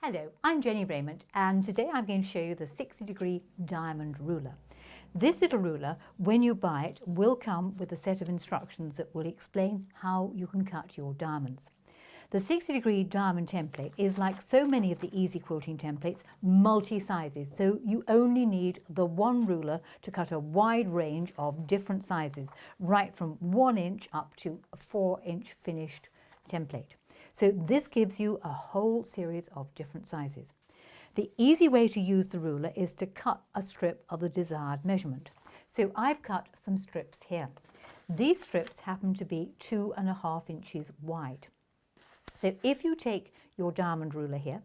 Hello, I'm Jennie Rayment, and today I'm going to show you the 60-degree diamond ruler. This little ruler, when you buy it, will come with a set of instructions that will explain how you can cut your diamonds. The 60-degree diamond template is, like so many of the easy quilting templates, multi-sizes, so you only need the one ruler to cut a wide range of different sizes, right from 1 inch up to a 4-inch finished template. So this gives you a whole series of different sizes. The easy way to use the ruler is to cut a strip of the desired measurement. So I've cut some strips here. These strips happen to be 2.5 inches wide. So if you take your diamond ruler here,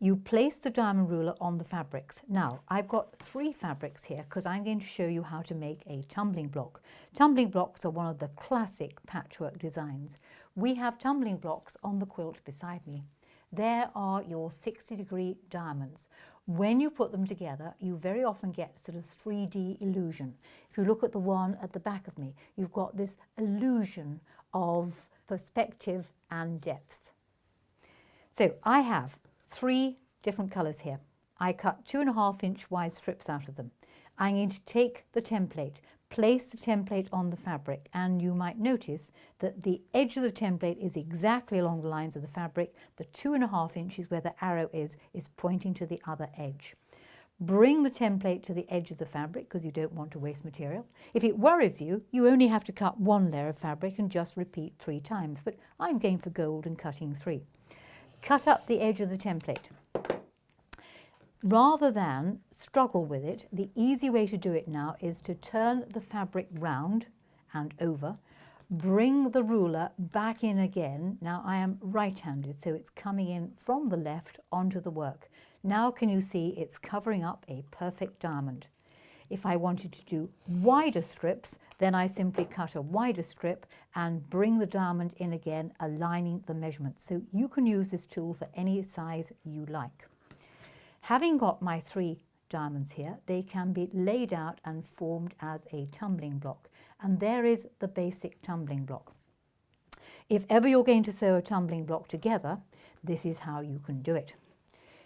you place the diamond ruler on the fabrics. Now, I've got 3 fabrics here because I'm going to show you how to make a tumbling block. Tumbling blocks are one of the classic patchwork designs. We have tumbling blocks on the quilt beside me. There are your 60-degree diamonds. When you put them together, you very often get sort of 3D illusion. If you look at the one at the back of me, you've got this illusion of perspective and depth. So I have 3 different colours here. I cut 2.5 inch wide strips out of them. I'm going to take the template, place the template on the fabric, and you might notice that the edge of the template is exactly along the lines of the fabric. The 2.5 inches where the arrow is pointing to the other edge. Bring the template to the edge of the fabric because you don't want to waste material. If it worries you, you only have to cut 1 layer of fabric and just repeat 3 times, but I'm going for gold and cutting 3. Cut up the edge of the template. Rather than struggle with it, the easy way to do it now is to turn the fabric round and over, bring the ruler back in again. Now I am right-handed, so it's coming in from the left onto the work. Now can you see it's covering up a perfect diamond? If I wanted to do wider strips, then I simply cut a wider strip and bring the diamond in again, aligning the measurements. So you can use this tool for any size you like. Having got my 3 diamonds here, they can be laid out and formed as a tumbling block. And there is the basic tumbling block. If ever you're going to sew a tumbling block together, this is how you can do it.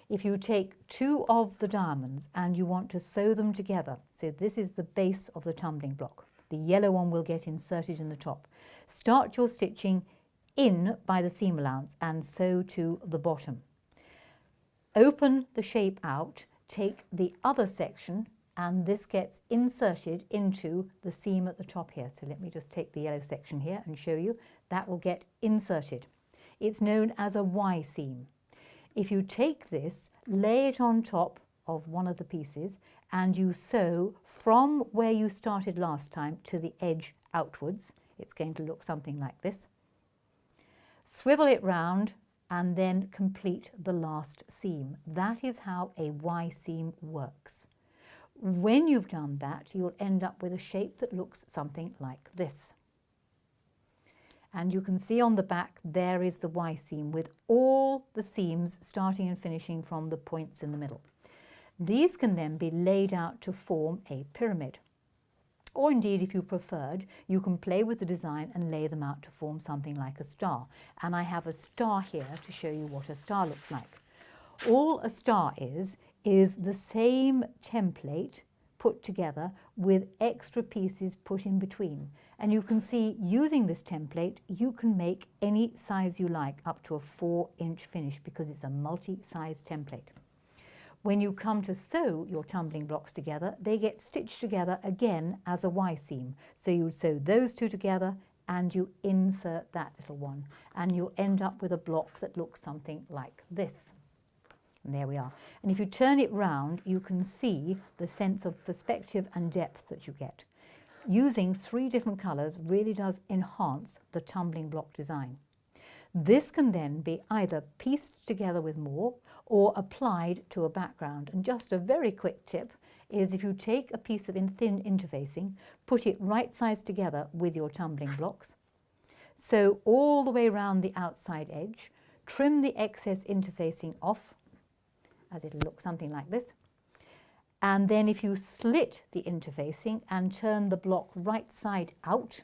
If you take 2 of the diamonds and you want to sew them together, so this is the base of the tumbling block. The yellow one will get inserted in the top. Start your stitching in by the seam allowance and sew to the bottom. Open the shape out, take the other section, and this gets inserted into the seam at the top here. So let me just take the yellow section here and show you. That will get inserted. It's known as a Y seam. If you take this, lay it on top of one of the pieces, and you sew from where you started last time to the edge outwards. It's going to look something like this. Swivel it round and then complete the last seam. That is how a Y seam works. When you've done that, you'll end up with a shape that looks something like this. And you can see on the back there is the Y seam with all the seams starting and finishing from the points in the middle. These can then be laid out to form a pyramid. Or indeed, if you preferred, you can play with the design and lay them out to form something like a star. And I have a star here to show you what a star looks like. All a star is the same template put together with extra pieces put in between. And you can see, using this template, you can make any size you like up to a 4-inch finish because it's a multi-size template. When you come to sew your tumbling blocks together, they get stitched together again as a Y seam. So you sew those 2 together and you insert that little one, and you'll end up with a block that looks something like this. And there we are. And if you turn it round, you can see the sense of perspective and depth that you get. Using 3 different colours really does enhance the tumbling block design. This can then be either pieced together with more or applied to a background. And just a very quick tip is, if you take a piece of thin interfacing, put it right sides together with your tumbling blocks, sew all the way around the outside edge, trim the excess interfacing off, as it'll look something like this. And then if you slit the interfacing and turn the block right side out,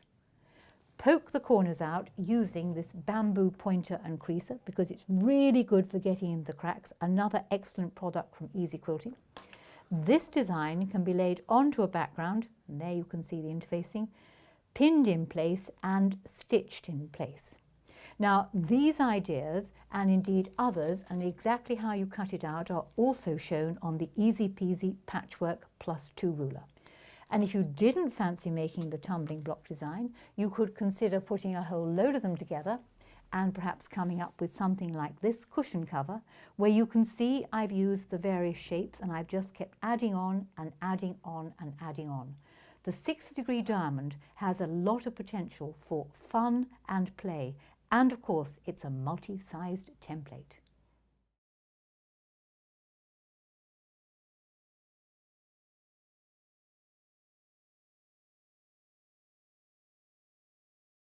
Poke the corners out using this bamboo pointer and creaser because it's really good for getting into the cracks. Another excellent product from Easy Quilting. This design can be laid onto a background, and there you can see the interfacing, pinned in place and stitched in place. Now these ideas, and indeed others, and exactly how you cut it out, are also shown on the Easy Peasy Patchwork +2 ruler. And if you didn't fancy making the tumbling block design, you could consider putting a whole load of them together and perhaps coming up with something like this cushion cover, where you can see I've used the various shapes and I've just kept adding on and adding on and adding on. The 60-degree diamond has a lot of potential for fun and play, and of course it's a multi-sized template.